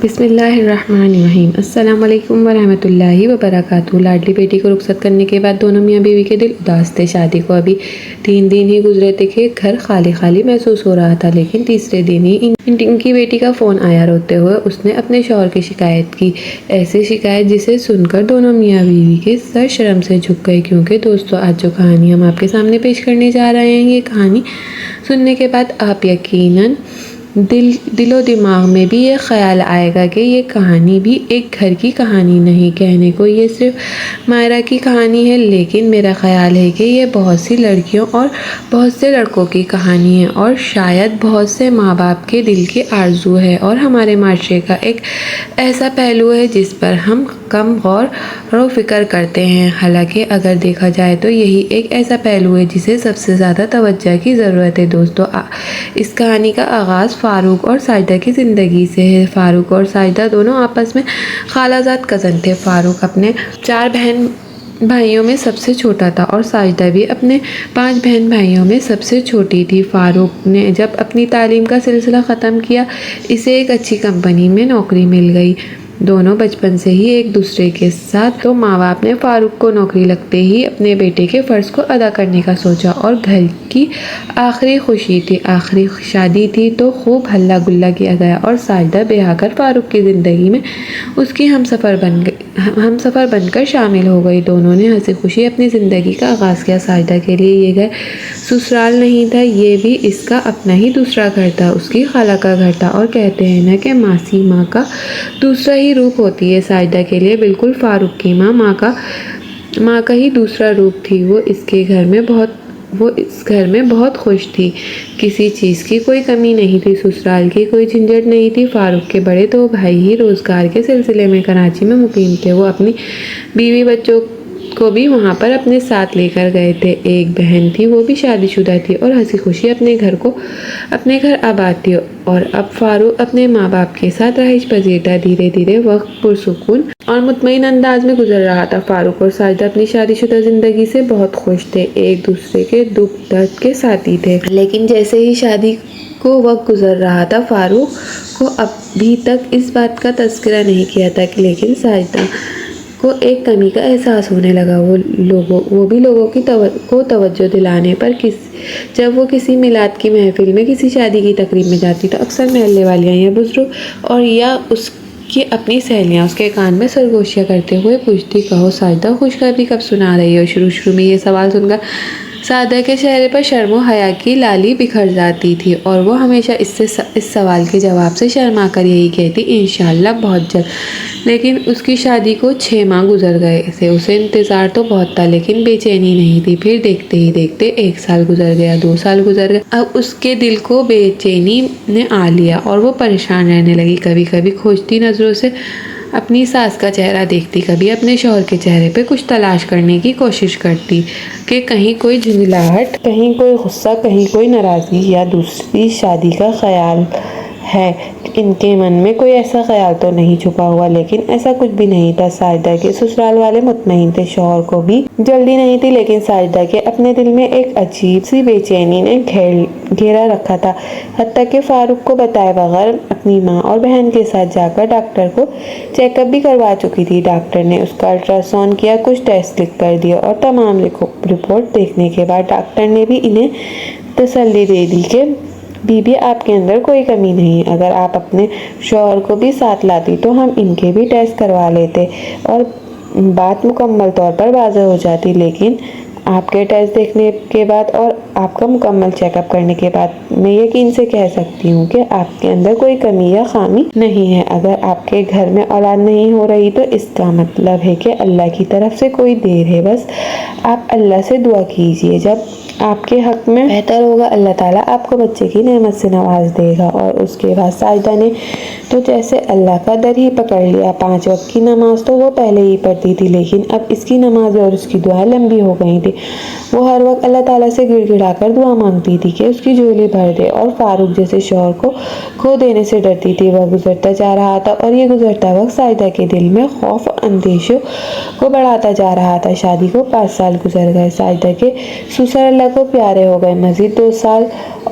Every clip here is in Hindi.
बिस्मिल्लाहिर्रहमानिर्रहीम। अस्सलाम वालेकुम वरहमतुल्लाहि वबरकातुहू। लाडली बेटी को रुखसत करने के बाद दोनों मियाँ बीवी के दिल उदास थे। शादी को अभी 3 दिन ही गुजरे थे कि घर खाली खाली महसूस हो रहा था, लेकिन तीसरे दिन ही इनकी बेटी का फ़ोन आया। रोते हुए उसने अपने शौहर की शिकायत की। ऐसी शिकायत जिसे सुनकर दोनों मियाँ बीवी के सर शर्म से झुक गए। क्योंकि दोस्तों, आज जो कहानी हम आपके सामने पेश करने जा रहे हैं, ये कहानी सुनने के बाद आप यकीनन दिलो दिमाग में भी ये ख्याल आएगा कि ये कहानी भी एक घर की कहानी नहीं। कहने को ये सिर्फ मायरा की कहानी है, लेकिन मेरा ख्याल है कि ये बहुत सी लड़कियों और बहुत से लड़कों की कहानी है, और शायद बहुत से माँ बाप के दिल की आरज़ू है, और हमारे माशरे का एक ऐसा पहलू है जिस पर हम कम गौर व फिक्र करते हैं। हालांकि अगर देखा जाए तो यही एक ऐसा पहलू है जिसे सबसे ज़्यादा तवज्जो की ज़रूरत है। दोस्तों, इस कहानी का आगाज़ फ़ारूक और साजिदा की ज़िंदगी से है। फ़ारूक और साजिदा दोनों आपस में खालाजाद कज़न थे। फ़ारूक अपने 4 बहन भाइयों में सबसे छोटा था, और साजिदा भी अपने 5 बहन भाइयों में सबसे छोटी थी। फ़ारूक ने जब अपनी तालीम का सिलसिला ख़त्म किया, इसे एक अच्छी कंपनी में नौकरी मिल गई। दोनों बचपन से ही एक दूसरे के साथ, तो माँ बाप ने फ़ारूक को नौकरी लगते ही अपने बेटे के फ़र्ज़ को अदा करने का सोचा। और घर की आखिरी खुशी थी, आखिरी शादी थी, तो खूब हल्ला गुल्ला किया गया, और साजिदा ब्याह कर फ़ारूक की ज़िंदगी में उसकी हमसफ़र बनकर शामिल हो गई। दोनों ने हंसी खुशी अपनी ज़िंदगी का आगाज़ किया। साजिदा के लिए ये घर ससुराल नहीं था, ये भी इसका अपना ही दूसरा घर था, उसकी खाला का घर था। और कहते हैं ना कि मासी माँ का दूसरा ही रूप होती है। साजिदा के लिए बिल्कुल फ़ारूक की माँ का ही दूसरा रूप थी। वो इस घर में बहुत खुश थी। किसी चीज़ की कोई कमी नहीं थी, ससुराल की कोई झंझट नहीं थी। फ़ारूक के बड़े 2 भाई ही रोज़गार के सिलसिले में कराची में मुकीम थे। वो अपनी बीवी बच्चों को भी वहाँ पर अपने साथ लेकर गए थे। एक बहन थी, वो भी शादीशुदा थी और हंसी खुशी अपने घर आबाद थी। और अब फ़ारूक अपने माँ बाप के साथ रहाइश पजीर था। धीरे धीरे वक्त पुरसुकून और मुतमईन अंदाज में गुजर रहा था। फ़ारूक और साजिदा अपनी शादीशुदा ज़िंदगी से बहुत खुश थे, एक दूसरे के दुख दर्द के साथी थे। लेकिन जैसे ही शादी को वक्त गुजर रहा था, फ़ारूक को अभी तक इस बात का तज़किरा नहीं किया था कि लेकिन साजिदा को एक कमी का एहसास होने लगा। वो भी लोगों को तवज्जो दिलाने पर जब वो किसी मिलाद की महफिल में, किसी शादी की तकरीब में जाती, तो अक्सर महल्ले वालियाँ या बुजुर्ग और या उसकी अपनी सहेलियाँ उसके कान में सरगोशियाँ करते हुए पूछती, कहो साजिदा, खुशखबरी कब सुना रही हो। शुरू में ये सवाल सुनकर साजिदा के चेहरे पर शर्म और हया की लाली बिखर जाती थी, और वो हमेशा इस सवाल के जवाब से शर्मा कर यही कहती, इंशाअल्लाह बहुत जल्द। लेकिन उसकी शादी को 6 माह गुजर गए थे। उसे इंतज़ार तो बहुत था, लेकिन बेचैनी नहीं थी। फिर देखते ही देखते 1 साल गुजर गया, 2 साल गुजर गए। अब उसके दिल को बेचैनी ने आ लिया और वो परेशान रहने लगी। कभी कभी खोजती नज़रों से अपनी सास का चेहरा देखती, कभी अपने शौहर के चेहरे पे कुछ तलाश करने की कोशिश करती कि कहीं कोई झुंझलाहट, कहीं कोई गुस्सा, कहीं कोई नाराज़गी या दूसरी शादी का ख्याल है। इनके मन में कोई ऐसा ख्याल तो नहीं छुपा हुआ, लेकिन ऐसा कुछ भी नहीं था। साजिदा के ससुराल वाले मुतमईन थे, शौहर को भी जल्दी नहीं थी, लेकिन साजिदा के अपने दिल में एक अजीब सी बेचैनी ने घेरा रखा था। हत्ता कि फ़ारूक को बताए बगैर अपनी माँ और बहन के साथ जाकर डॉक्टर को चेकअप भी करवा चुकी थी। डॉक्टर ने उसका अल्ट्रासाउंड किया, कुछ टेस्ट लिख कर दिया, और तमाम रिपोर्ट देखने के बाद डॉक्टर ने भी इन्हें तसल्ली दे दी कि बीबी, आपके अंदर कोई कमी नहीं। अगर आप अपने शौहर को भी साथ लाती तो हम इनके भी टेस्ट करवा लेते और बात मुकम्मल तौर पर वाज़ह हो जाती। लेकिन आपके टेस्ट देखने के बाद और आपका मुकम्मल चेकअप करने के बाद मैं यकीन से कह सकती हूँ कि आपके अंदर कोई कमी या खामी नहीं है। अगर आपके घर में औलाद नहीं हो रही तो इसका मतलब है कि अल्लाह की तरफ से कोई देर है। बस आप अल्लाह से दुआ कीजिए, जब आपके हक में बेहतर होगा अल्लाह ताला आपको बच्चे की नेमत से नवाज देगा। और उसके बाद साजिदा ने तो जैसे अल्लाह का दर ही पकड़ लिया। 5 वक्त की नमाज तो वो पहले ही पढ़ती थी, लेकिन अब इसकी नमाज और उसकी दुआएं लंबी हो गई थी। वो हर वक्त अल्लाह ताला से गिड़गिड़ा कर दुआ मांगती थी कि उसकी झोली भर दे, और फ़ारूक जैसे शौहर को खो देने से डरती थी। वह गुजरता जा रहा था, और ये गुजरता वक्त साजिदा के दिल में खौफ और अंदेशों को बढ़ाता जा रहा था। शादी को 5 साल गुजर गए। साजिदा के ससुर अल्लाह को प्यारे हो गए। मज़ीद 2 साल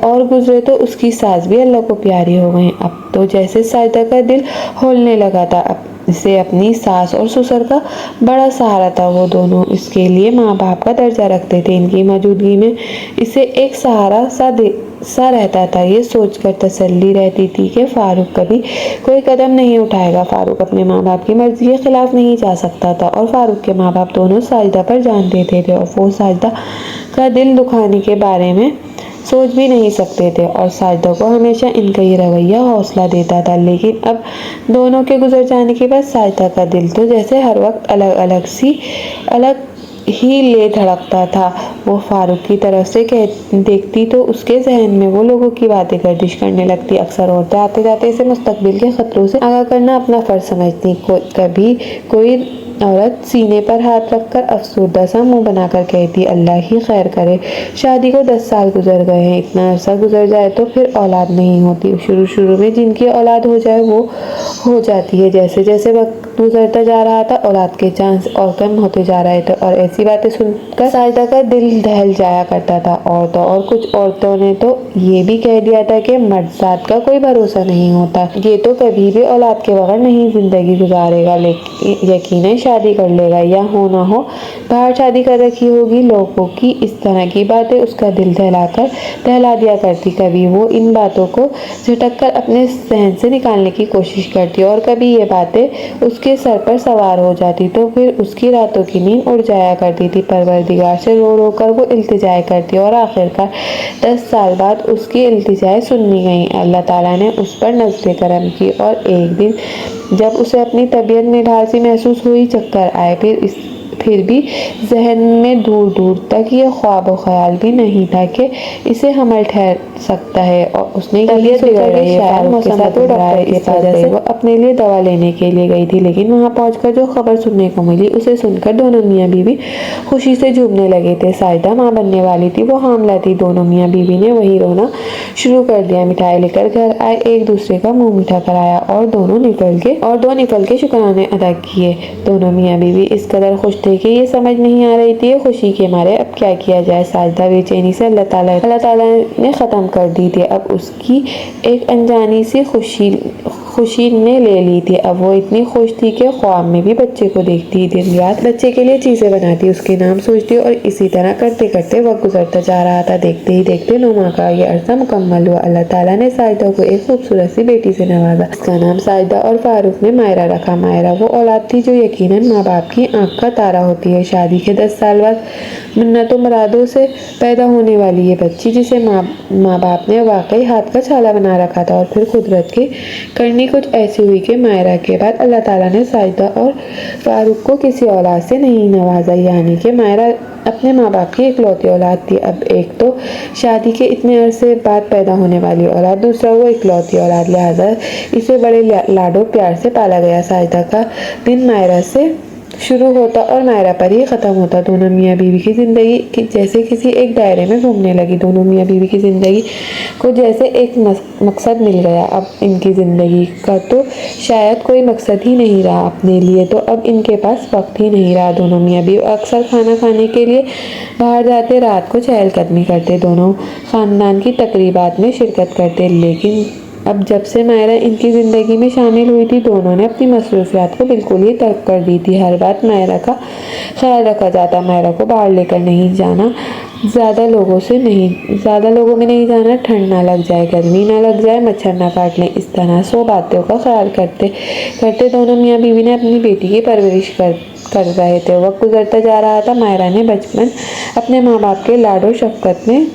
और गुजरे तो उसकी सास भी अल्लाह को प्यारी हो गई। अब तो जैसे साजिदा का दिल होलने लगा था। अब इसे अपनी सास और ससुर का बड़ा सहारा था। वो दोनों इसके लिए माँ बाप का दर्जा रखते थे। इनकी मौजूदगी में इसे एक सहारा सा रहता था। ये सोचकर तसल्ली रहती थी कि फारूक कभी कोई कदम नहीं उठाएगा। फारूक अपने माँ बाप की मर्जी के खिलाफ नहीं जा सकता था और फारूक के माँ बाप दोनों साजिदा पर जान देते थे और वो साजिदा का दिल दुखाने के बारे में सोच भी नहीं सकते थे और साजिदा को हमेशा इनका ये रवैया हौसला देता था। लेकिन अब दोनों के गुजर जाने के बाद साजिदा का दिल तो जैसे हर वक्त अलग ही ले धड़कता था। वो फारूक की तरफ से देखती तो उसके जहन में वो लोगों की बातें गर्दिश करने लगती। अक्सर औरतें आते जाते इसे मुस्तकबिल के खतरों से आगाह करना अपना फर्ज समझती। कभी कोई औरत सीने पर हाथ रखकर अफसरदा सा मुंह बनाकर कहती, अल्लाह ही खैर करे, शादी को 10 साल गुजर गए हैं, इतना अरसा गुजर जाए तो फिर औलाद नहीं होती। शुरू में जिनकी औलाद हो जाए वो हो जाती है। जैसे जैसे वक्त गुजरता जा रहा था औलाद के चांस और कम होते जा रहे थे और ऐसी बातें सुनकर साजिदा का दिल दहल जाया करता था। और कुछ औरतों ने तो ये भी कह दिया था कि मर्द का कोई भरोसा नहीं होता, ये तो कभी भी औलाद के बगैर नहीं जिंदगी गुजारेगा, लेकिन यकीनन शादी कर लेगा या हो ना हो बाहर शादी कर रखी होगी। लोगों की इस तरह की बातें उसका दिल दहला दिया करती। कभी वो इन बातों को झटक कर अपने जहन से निकालने की कोशिश करती और कभी ये बातें उसके सर पर सवार हो जाती तो फिर उसकी रातों की नींद उड़ जाया करती थी। परवरदिगार से रो रो कर वो इल्तिजाएं करती और आखिरकार 10 साल बाद उसकी इल्तिजाएं सुननी गई। अल्लाह ताला ने उस पर नज़्र करम की और एक दिन जब उसे अपनी तबीयत में ढाल सी महसूस हुई, चक्कर आए, फिर भी जहन में दूर दूर तक ये ख्वाब ख्याल भी नहीं था कि इसे हमल ठहर सकता है। और उसने तबीयत बिगड़ रही है, मौसम बदल रहा है, इस वजह से वो अपने लिए दवा लेने के लिए गई थी। लेकिन वहाँ पहुंचकर जो खबर सुनने को मिली उसे सुनकर दोनों मियाँ बीवी खुशी से झूमने लगे थे। साजिदा माँ बनने वाली थी, वो हामला थी। दोनों मियाँ बीवी ने वही रोना शुरू कर दिया। मिठाई लेकर घर आए, एक दूसरे का मुंह मीठा कराया और दो निकल के शुक्राने अदा किए। दोनों मियाँ बीवी इस कदर खुश थे कि ये समझ नहीं आ रही थी खुशी के मारे अब क्या किया जाए। साजिदा बेचैनी से अल्लाह ताला ने ख़त्म कर दी थी। अब उसकी एक अनजानी सी खुशी ने ले ली थी। अब वो इतनी खुश थी कि ख्वाब में भी बच्चे को देखती, दिन रात बच्चे के लिए चीज़ें बनाती, उसके नाम सोचती और इसी तरह करते करते वक्त गुजरता जा रहा था। देखते ही देखते 9 माह का ये अरसा मुकम्मल हुआ। अल्लाह ताला ने साजिदा को एक खूबसूरत सी बेटी से नवाजा। इसका नाम साजिदा और फारूक ने मायरा रखा। मायरा वो औलाद थी जो यकीनन माँ बाप की आंख का तारा होती है। शादी के 10 साल बाद मिन्नतों मुरादों से पैदा होने वाली ये बच्ची, जिसे माँ बाप ने वाकई हाथ का छाला बना रखा था। और फिर कुदरत की करनी कुछ ऐसी हुई कि मायरा के बाद अल्लाह ताला ने साजिदा और फारूक को किसी औलाद से नहीं नवाजा, यानी कि मायरा अपने माँ बाप की इकलौती औलाद थी। अब एक तो शादी के इतने अरसे बाद पैदा होने वाली औलाद, दूसरा वो इकलौती औलाद, लिहाजा इसे बड़े लाडो प्यार से पाला गया। साजिदा का दिन मायरा से शुरू होता और मायरा पर ही ख़त्म होता। दोनों मियाँ बीवी की ज़िंदगी जैसे किसी एक दायरे में घूमने लगी। दोनों मियाँ बीवी की ज़िंदगी को जैसे एक मकसद मिल गया। अब इनकी ज़िंदगी का तो शायद कोई मकसद ही नहीं रहा, अपने लिए तो अब इनके पास वक्त ही नहीं रहा। दोनों मियाँ बीवी अक्सर खाना खाने के लिए बाहर जाते, रात को चहलकदमी करते, दोनों ख़ानदान की तकरीबात में शिरकत करते। लेकिन अब जब से मायरा इनकी ज़िंदगी में शामिल हुई थी, दोनों ने अपनी मसरूफियात को बिल्कुल ही तर्क कर दी थी। हर बात मायरा का ख्याल रखा जाता। मायरा को बाहर लेकर नहीं जाना, ज़्यादा लोगों में नहीं जाना, ठंड ना लग जाए, गर्मी ना लग जाए, मच्छर ना काट लें, इस तरह 100 बातों का ख्याल करते दोनों मियाँ बीवी ने अपनी बेटी की परवरिश कर रहे थे। वक्त गुजरता जा रहा था। मायरा ने बचपन अपने माँ बाप के लाडो शफकत में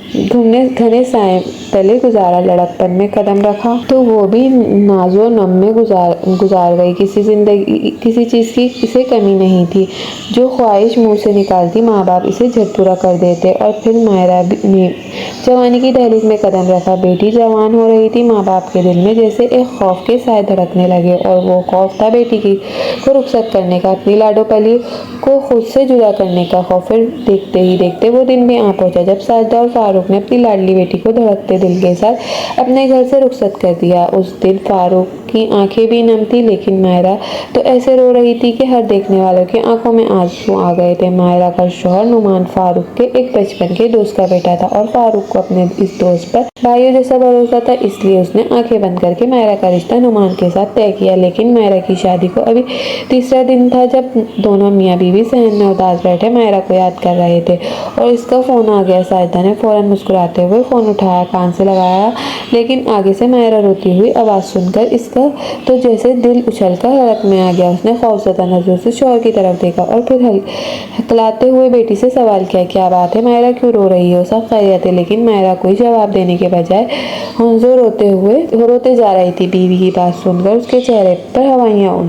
घने साए तले गुजारा। लड़कपन में कदम रखा तो वो भी नाजो नम में गुजार गई। किसी चीज़ की इसे कमी नहीं थी। जो ख्वाहिश मुंह से निकालती माँ बाप इसे झट पूरा कर देते। और फिर मायरा ने जवानी की दहलीज में कदम रखा। बेटी जवान हो रही थी। माँ बाप के दिल में जैसे एक खौफ के साए धड़कने लगे और वो खौफ था बेटी को रुखसत करने का। अपनी लाडोपली को खुद से जुदा करने का खौफ। फिर देखते ही देखते वो दिन भी आ पहुंचा जब साजिदा और फारूक ने अपनी लाडली बेटी को धड़कते दिल के साथ अपने घर से रुखसत कर दिया। उस दिन फारूक की आंखें भी नम थी, लेकिन मायरा तो ऐसे रो रही थी कि हर देखने वालों की आंखों में आंसू आ गए थे। मायरा का शौहर नुमान फारूक के एक बचपन के दोस्त का बेटा था और फारूक को अपने इस दोस्त पर भाइयों जैसा भरोसा था, इसलिए उसने आंखें बंद करके मायरा का रिश्ता नुमान के साथ तय किया। लेकिन मायरा की शादी को अभी तीसरा दिन था जब दोनों मियाँ बीवी सहन में उदास बैठे मायरा को याद कर रहे थे और इसका फोन आ गया। साजिदा ने फौरन मुस्कुराते हुए फोन उठाया, कान से लगाया, लेकिन आगे से मायरा रोती हुई आवाज सुनकर इसका तो जैसे दिल उछलकर हलक में आ गया। उसने खौफजदा नजरों से शौहर की तरफ देखा और फिर हकलाते हुए बेटी से सवाल किया, क्या बात है मायरा, क्यों रो रही हो, सब खैरियत है? लेकिन मायरा कोई जवाब देने के बजाय हुंजोर रोते जा रही थी। बीवी की बात सुनकर उसके चेहरे पर हवाइयां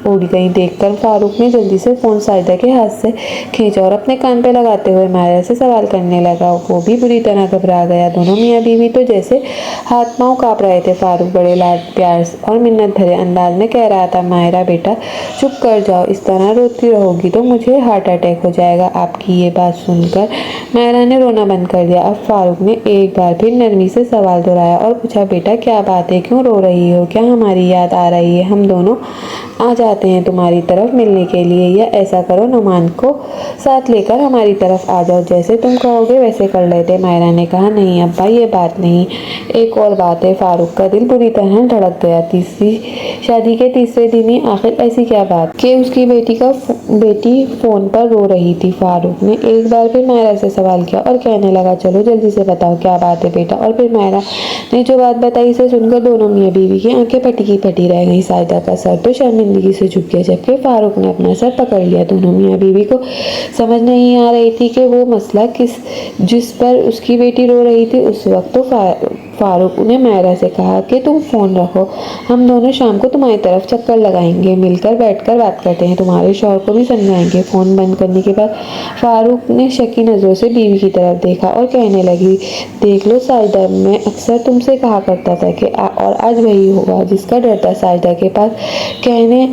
उड़ गई। देखकर फारूक ने जल्दी से फोन साजिदा के हाथ से खींचा और अपने कान पे लगाते हुए मायरा से सवाल करने लगा। वो भी बुरी तरह घबरा गया। दोनों मियाँ बीवी तो जैसे हाथ पांव कांप रहे थे। फारूक बड़े लाड प्यार और मिन्नत भरे अंदाज में कह रहा था, मायरा बेटा चुप कर जाओ, इस तरह रोती रहोगी तो मुझे हार्ट अटैक हो जाएगा। आपकी ये बात सुनकर मायरा ने रोना बंद कर दिया। अब फारूक ने एक बार फिर नरमी से सवाल दोहराया और पूछा, बेटा क्या बात है, क्यों रो रही हो, क्या हमारी याद आ रही है? हम दोनों आ जाते हैं तुम्हारी तरफ मिलने के लिए, या ऐसा करो नुमान को साथ लेकर हमारी तरफ आ जाओ, जैसे तुम कहोगे वैसे कर लेते। मायरा ने कहा, नहीं अब्बा ये बात नहीं, एक और बात है। फारूक का दिल बुरी तरह धड़क गया। शादी के तीसरे दिन ही आखिर ऐसी क्या बात कि उसकी बेटी फोन पर रो रही थी। फारूक ने एक बार फिर मायरा से सवाल किया और कहने लगा, चलो जल्दी से बताओ क्या बात है बेटा। और फिर मायरा ने जो बात बताई इसे सुनकर दोनों मियाँ बीवी की आंखें फटी की फटी रह गई। साजिदा का सर तो शर्मिंदगी से झुक गया, जबकि फारूक ने अपना सर पकड़ लिया। दोनों मियाँ बीवी को समझ नहीं आ रही थी कि वो मसला जिस पर उसकी बेटी रो रही थी। उस वक्त तो फारूक ने मायरा से कहा कि तुम फोन रखो, हम दोनों शाम को तुम्हारी तरफ चक्कर लगाएंगे, मिलकर बैठकर बात करते हैं, तुम्हारे शौहर को भी समझाएंगे। फोन बंद करने के बाद फारूक ने शकी नजरों से बीवी की तरफ देखा और कहने लगी, देख लो साजिदा, मैं अक्सर तुमसे कहा करता था कि और आज वही होगा जिसका डर था। साजिदा के पास कहने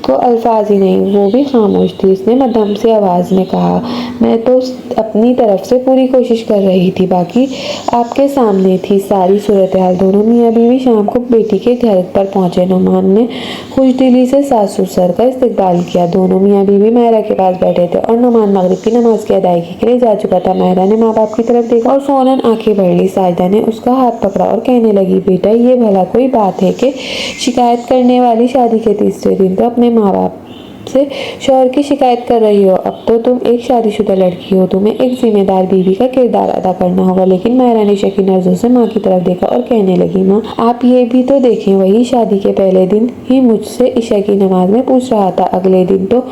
को अल्फाज ही नहीं, वो भी खामोश थी। उसने मध्यम सी आवाज में कहा, मैं तो अपनी तरफ से पूरी कोशिश कर रही थी, बाकी आपके सामने थी सारी सूरत हाल। दोनों मियाँ बीवी शाम को बेटी के घर पर पहुंचे। नुमान ने खुशदिली से सास ससुर का इस्तकबाल किया। दोनों मियाँ बीवी मायरा के पास बैठे थे और नुमान मगरिब की नमाज की अदायगी के लिए जा चुका था। मायरा ने माँ बाप की तरफ देखा और फौरन आंखें भर ली। साजिदा ने उसका हाथ पकड़ा और कहने लगी, बेटा ये भला कोई बात है कि शिकायत करने वाली? शादी के तीसरे दिन तो अपने माँ बाप से शौहर की शिकायत कर रही हो। अब तो तुम एक शादीशुदा लड़की हो, तुम्हें एक जिम्मेदार बीवी का किरदार अदा करना होगा। लेकिन मायरा ने शकी नजरों से माँ की तरफ देखा और कहने लगी, माँ आप ये भी तो देखें, वही शादी के पहले दिन ही मुझसे ईशा की नमाज में पूछ रहा था, अगले दिन तो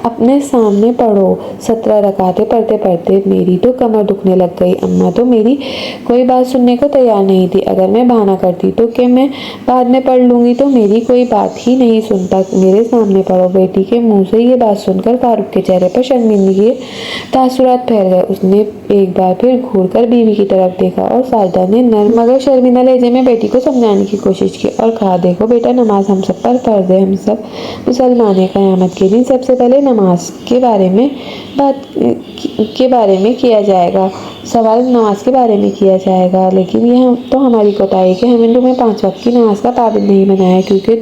अपने सामने पढ़ो। 17 रकातें पढ़ते पढ़ते मेरी तो कमर दुखने लग गई। अम्मा तो मेरी कोई बात सुनने को तैयार नहीं थी। अगर मैं बहाना करती तो कि मैं बाद में पढ़ लूंगी, तो मेरी कोई बात ही नहीं सुनता। मेरे सामने पढ़ो। बेटी के मुंह से ये बात सुनकर फारूक के चेहरे पर शर्मिंदगी के तासुरात फैल गए। उसने एक बार फिर घूरकर बीवी की तरफ देखा और साजिदा ने नर्म मगर शर्मिंदा लहजे में बेटी को समझाने की कोशिश की और कहा, देखो बेटा, नमाज हम सब पर फर्ज है, हम सब मुसलमान हैं। क़यामत के दिन सबसे पहले नमाज के बारे में किया जाएगा, सवाल नमाज के बारे में किया जाएगा। लेकिन यह तो हमारी कोताही कि हमने तुम्हें 5 वक्त की नमाज का पाबंद नहीं बनाया, क्योंकि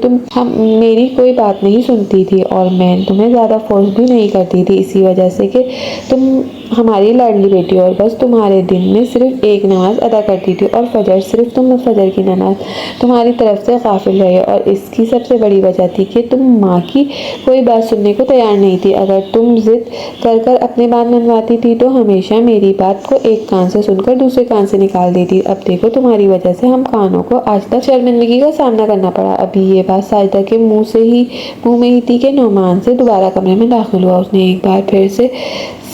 मेरी कोई बात नहीं सुनती थी और मैं तुम्हें ज़्यादा फोर्स भी नहीं करती थी, इसी वजह से कि तुम हमारी लाडली बेटी और बस तुम्हारे दिन में सिर्फ एक नमाज अदा करती थी और फजर, सिर्फ तुम फजर की नमाज तुम्हारी तरफ से गाफिल रहे। और इसकी सबसे बड़ी वजह थी कि तुम माँ की कोई बात सुनने को तैयार नहीं थी। अगर तुम जिद कर अपनी बात मनवाती थी तो हमेशा मेरी बात को एक कान से सुनकर दूसरे कान से निकाल देती। अब देखो, तुम्हारी वजह से हम कानों को आज तक शर्मिंदगी का सामना करना पड़ा। अभी ये बात साजिदा के मुंह में ही थी कि नुमान से दोबारा कमरे में दाखिल हुआ। उसने एक बार फिर से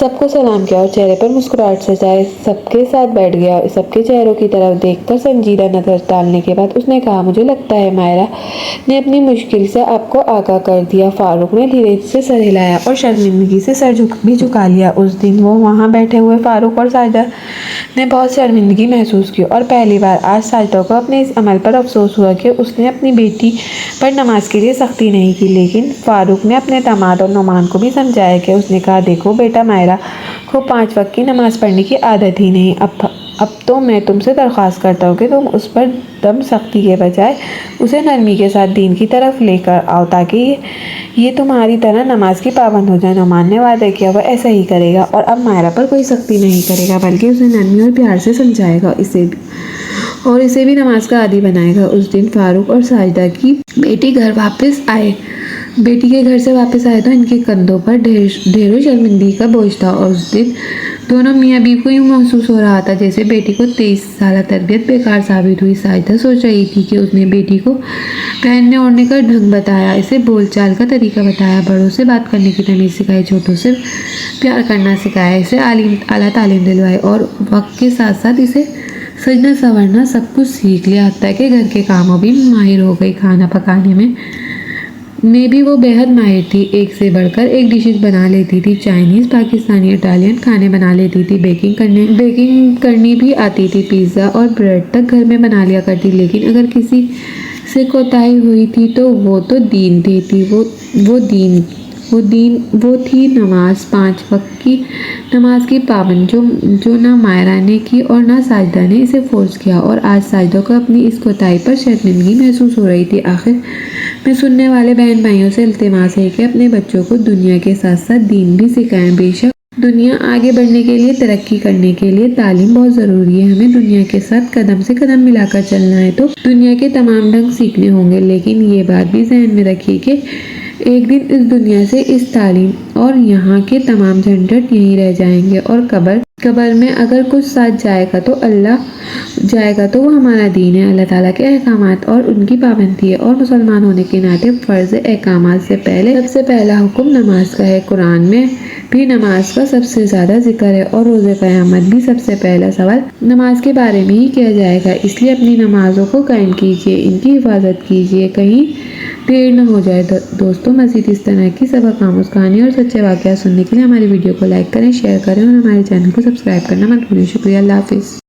सबको सलाम किया और चेहरे पर मुस्कुराहट सजाए सबके साथ बैठ गया। सबके चेहरों की तरफ देखकर संजीदा नजर डालने के बाद उसने कहा, मुझे लगता है मायरा ने अपनी मुश्किल से आपको आगाह कर दिया। फारूक ने धीरे से सर हिलाया और शर्मिंदगी से सर भी झुका लिया। उस दिन वो वहाँ बैठे हुए फारूक और साजिदा ने बहुत शर्मिंदगी महसूस की और पहली बार आज साजिदा को अपने इस अमल पर अफसोस हुआ कि उसने अपनी बेटी पर नमाज के लिए सख्ती नहीं की। लेकिन फारूक ने अपने दामाद और नुमान को भी समझाया कि उसने कहा, देखो बेटा, मायरा को 5 वक्त की नमाज पढ़ने की आदत ही नहीं। अब तो मैं तुमसे दरख्वास्त करता हूँ कि तुम उस पर दम सख्ती के बजाय उसे नरमी के साथ दीन की तरफ लेकर आओ ताकि ये तुम्हारी तरह नमाज की पाबंद हो जाए। नुमान ने वादा किया वह ऐसा ही करेगा और अब मायरा पर कोई सख्ती नहीं करेगा बल्कि उसे नरमी और प्यार से समझाएगा इसे भी नमाज का आदी बनाएगा। उस दिन फारूक और साजिदा की बेटी के घर से वापस आए तो इनके कंधों पर ढेरों शर्मिंदगी का बोझ था और उस दिन दोनों मियाँ बीवी को यूँ महसूस हो रहा था जैसे बेटी को 23 साल तरबियत बेकार साबित हुई। साजिदा सोच रही थी कि उसने बेटी को पहनने ओढ़ने का ढंग बताया, इसे बोलचाल का तरीका बताया, बड़ों से बात करने की तमीज़ सिखाई, छोटों से प्यार करना सिखाया, इसे आला तालीम दिलवाई और वक्त के साथ साथ इसे सजना संवरना सब कुछ सीख लिया। हत्ता के घर के कामों भी माहिर हो गई। खाना पकाने में भी वो बेहद माहिर थी। एक से बढ़कर एक डिशेस बना लेती थी। चाइनीज़, पाकिस्तानी, इटालियन खाने बना लेती थी। बेकिंग करनी भी आती थी। पिज़्ज़ा और ब्रेड तक घर में बना लिया करती। लेकिन अगर किसी से कोताही हुई थी तो वो दीन थी। वो थी नमाज, 5 वक्त की नमाज की पाबंद जो ना मायरा ने की और ना साजिदा ने इसे फोर्स किया। और आज साजिदा को अपनी इस कोताही पर शर्मिंदगी महसूस हो रही थी। आखिर में सुनने वाले बहन भाइयों से इल्तिमास है कि अपने बच्चों को दुनिया के साथ साथ दीन भी सिखाएं। बेशक दुनिया आगे बढ़ने के लिए, तरक्की करने के लिए तालीम बहुत ज़रूरी है। हमें दुनिया के साथ कदम से कदम मिलाकर चलना है तो दुनिया के तमाम ढंग सीखने होंगे। लेकिन ये बात भी जहन में रखिए कि एक दिन इस दुनिया से इस तालीम और यहाँ के तमाम झंझट यहीं रह जाएंगे और कब्र में अगर कुछ साथ जाएगा तो वो हमारा दीन है, अल्लाह ताला के अहकामात और उनकी पाबंदी है। और मुसलमान होने के नाते फ़र्ज़ अहकामात से पहले सबसे पहला हुक्म नमाज का है। कुरान में भी नमाज का सबसे ज़्यादा जिक्र है और रोज़े क़यामत भी सबसे पहला सवाल नमाज के बारे में ही किया जाएगा। इसलिए अपनी नमाज़ों को कायम कीजिए, इनकी हिफाजत कीजिए, कहीं देर न हो जाए। दोस्तों, मज़ीद इस तरह की सबक आमूज़ कहानी और सच्चे वाक़या सुनने के लिए हमारी वीडियो को लाइक करें, शेयर करें और हमारे चैनल को सब्सक्राइब करना मत भूलिए। शुक्रिया। अल्लाह हाफ़िज़।